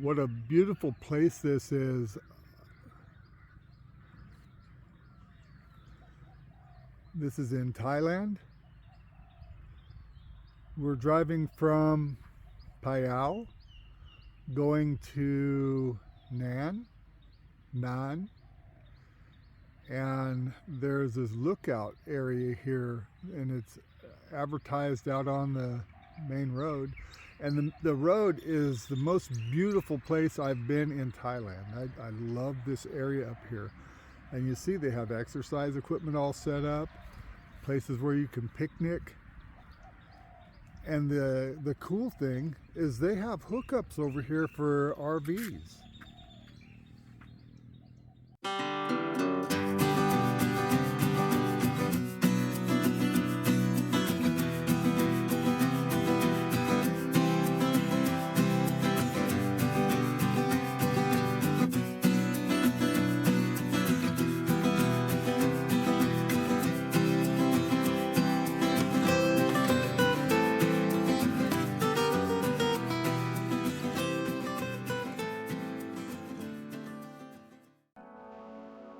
what a beautiful place this is. This is in Thailand. We're driving from Phayao going to Nan, and there's this lookout area here, and it's advertised out on the main road. And the road is the most beautiful place I've been in Thailand. I love this area up here. And you see they have exercise equipment all set up, places where you can picnic. And the cool thing is they have hookups over here for RVs.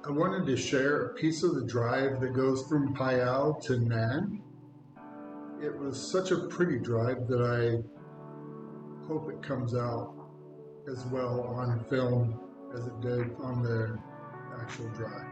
I wanted to share a piece of the drive that goes from Phayao to Nan. It was such a pretty drive that I hope it comes out as well on film as it did on the actual drive.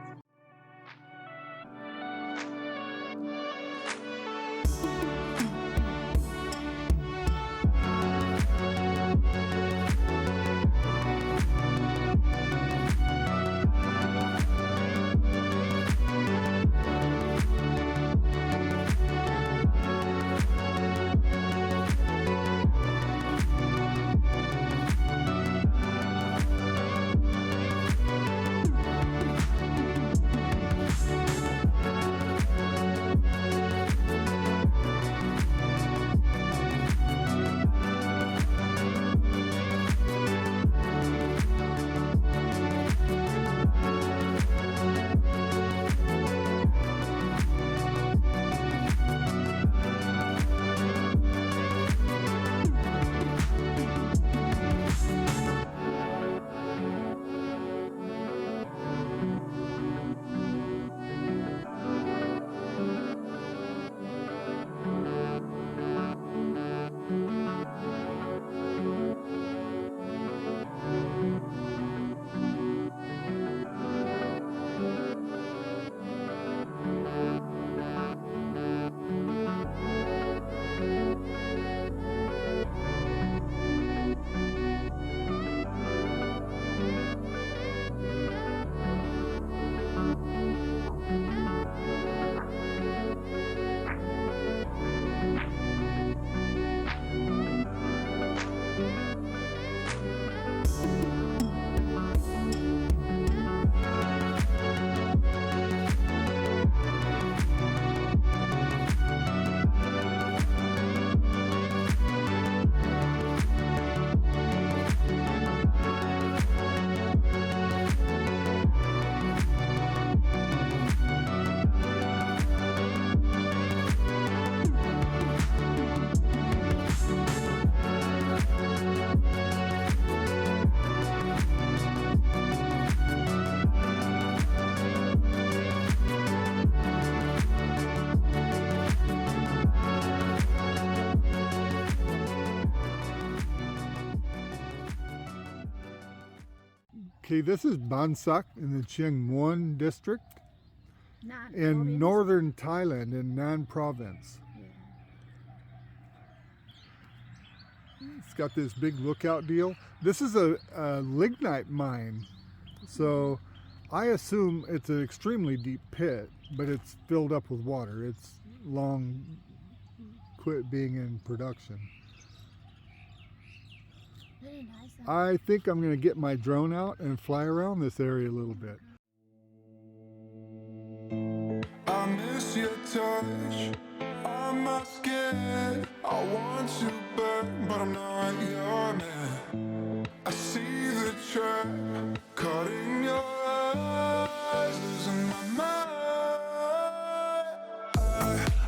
Okay, this is Bansak in the Chiang Muan District in northern Thailand in Nan Province. It's got this big lookout deal. This is a lignite mine, so I assume it's an extremely deep pit, but it's filled up with water. It's long quit being in production. Very nice. I think I'm going to get my drone out and fly around this area a little bit. I miss your touch on my skin. I want to burn, but I'm not your man. I see the trap caught in your eyes, losing my mind.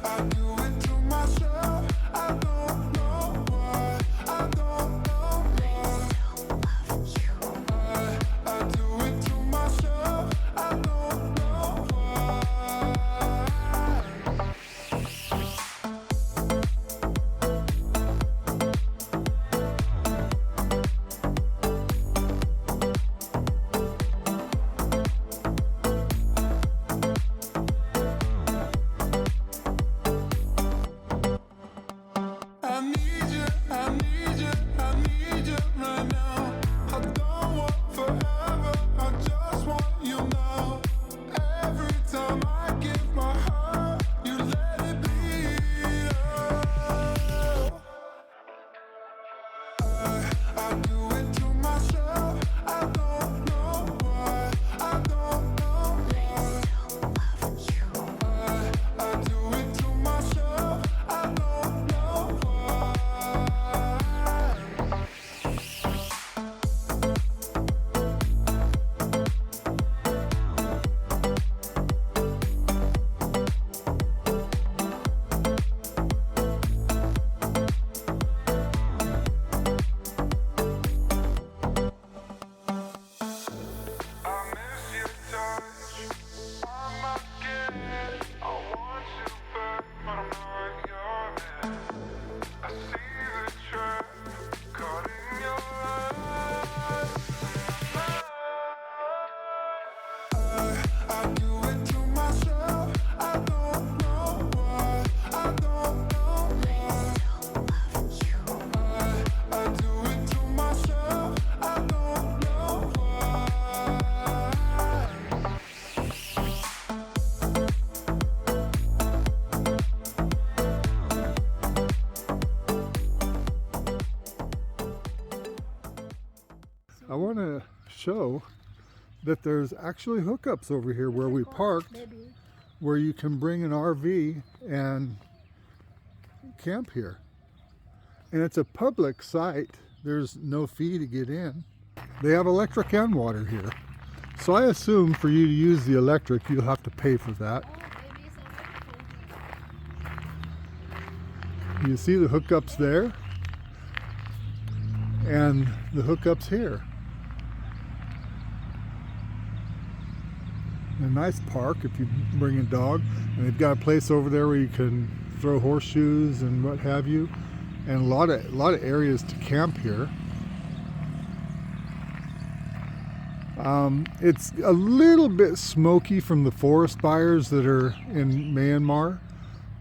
I do it to myself. I don't know why. I don't know why. I want to show that there's actually hookups over here where we parked, where you can bring an RV and camp here. And it's a public site. There's no fee to get in. They have electric and water here. So I assume for you to use the electric, you'll have to pay for that. You see the hookups there and the hookups here. A nice park if you bring a dog, and they've got a place over there where you can throw horseshoes and what have you, and a lot of areas to camp here. It's a little bit smoky from the forest fires that are in Myanmar,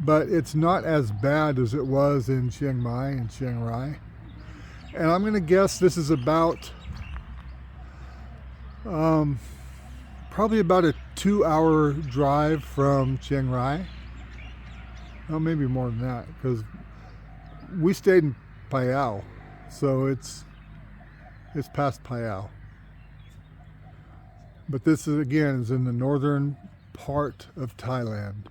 but it's not as bad as it was in Chiang Mai and Chiang Rai. And I'm going to guess this is about probably about a 2-hour drive from Chiang Rai. Oh, maybe more than that, because we stayed in Phayao, so it's past Phayao. But this is, again, is in the northern part of Thailand.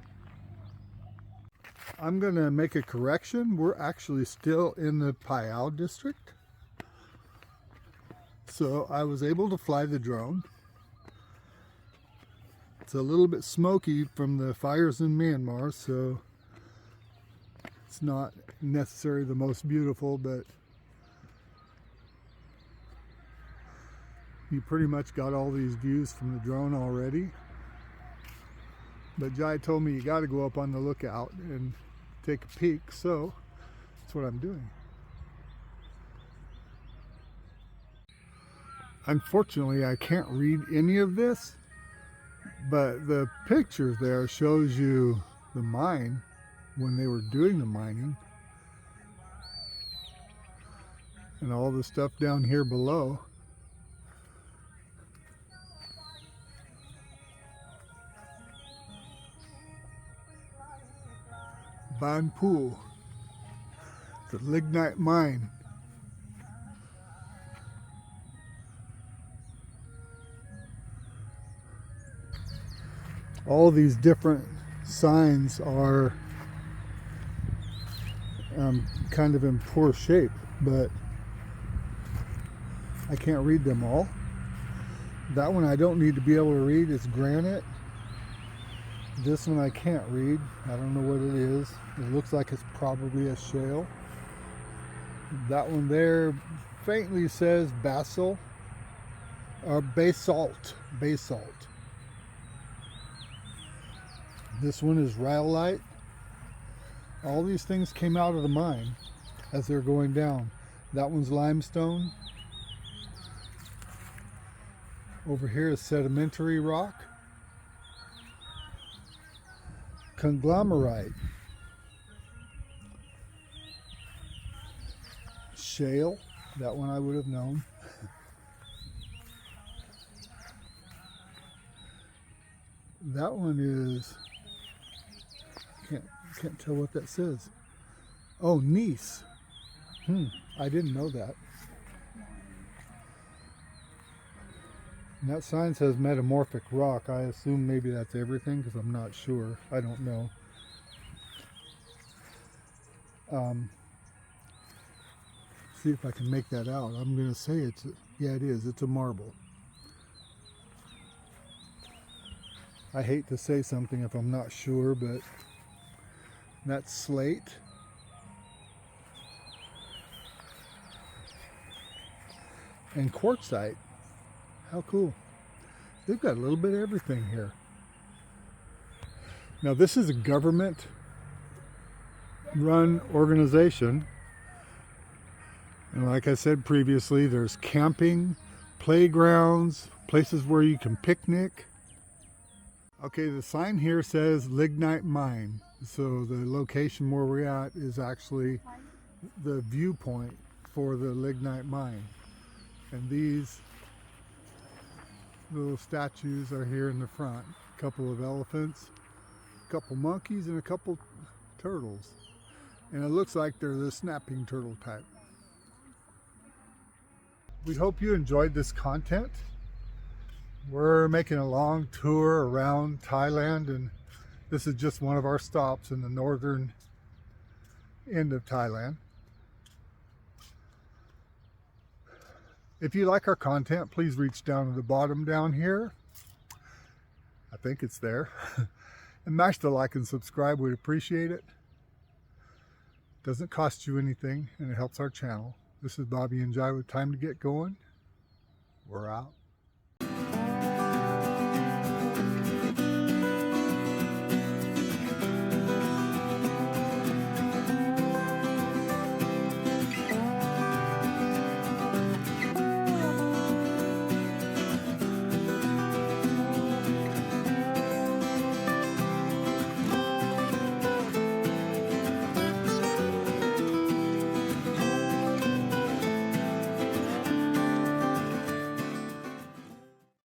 I'm going to make a correction. We're actually still in the Phayao district. So I was able to fly the drone. It's a little bit smoky from the fires in Myanmar, so it's not necessarily the most beautiful, but you pretty much got all these views from the drone already. But Jai told me you got to go up on the lookout and take a peek, so that's what I'm doing. Unfortunately, I can't read any of this, but the picture there shows you the mine when they were doing the mining, and all the stuff down here below. Ban Pool, the Lignite Mine. All these different signs are kind of in poor shape, but I can't read them all. That one I don't need to be able to read. It's granite. This one I can't read. I don't know what it is. It looks like it's probably a shale. That one there faintly says basalt or basalt. This one is rhyolite. All these things came out of the mine as they're going down. That one's limestone. Over here is sedimentary rock. Conglomerate. Shale. That one I would have known. That one is, can't tell what that says. Oh, gneiss. I didn't know that. And that sign says metamorphic rock. I assume maybe that's everything, because I'm not sure. I don't know. See if I can make that out. I'm going to say it's, yeah, it is. It's a marble. I hate to say something if I'm not sure, but that's slate. And quartzite. How cool. They've got a little bit of everything here. Now this is a government run organization. And like I said previously, there's camping, playgrounds, places where you can picnic. Okay, the sign here says Lignite Mine. So the location where we're at is actually the viewpoint for the Lignite Mine. And these little statues are here in the front. A couple of elephants, a couple monkeys, and a couple turtles. And it looks like they're the snapping turtle type. we hope you enjoyed this content. We're making a long tour around Thailand, and this is just one of our stops in the northern end of Thailand. If you like our content, please reach down to the bottom down here. I think it's there. And mash the like and subscribe. We'd appreciate it. Doesn't cost you anything, and it helps our channel. This is Bobby and Jai with Time to Get Going. We're out.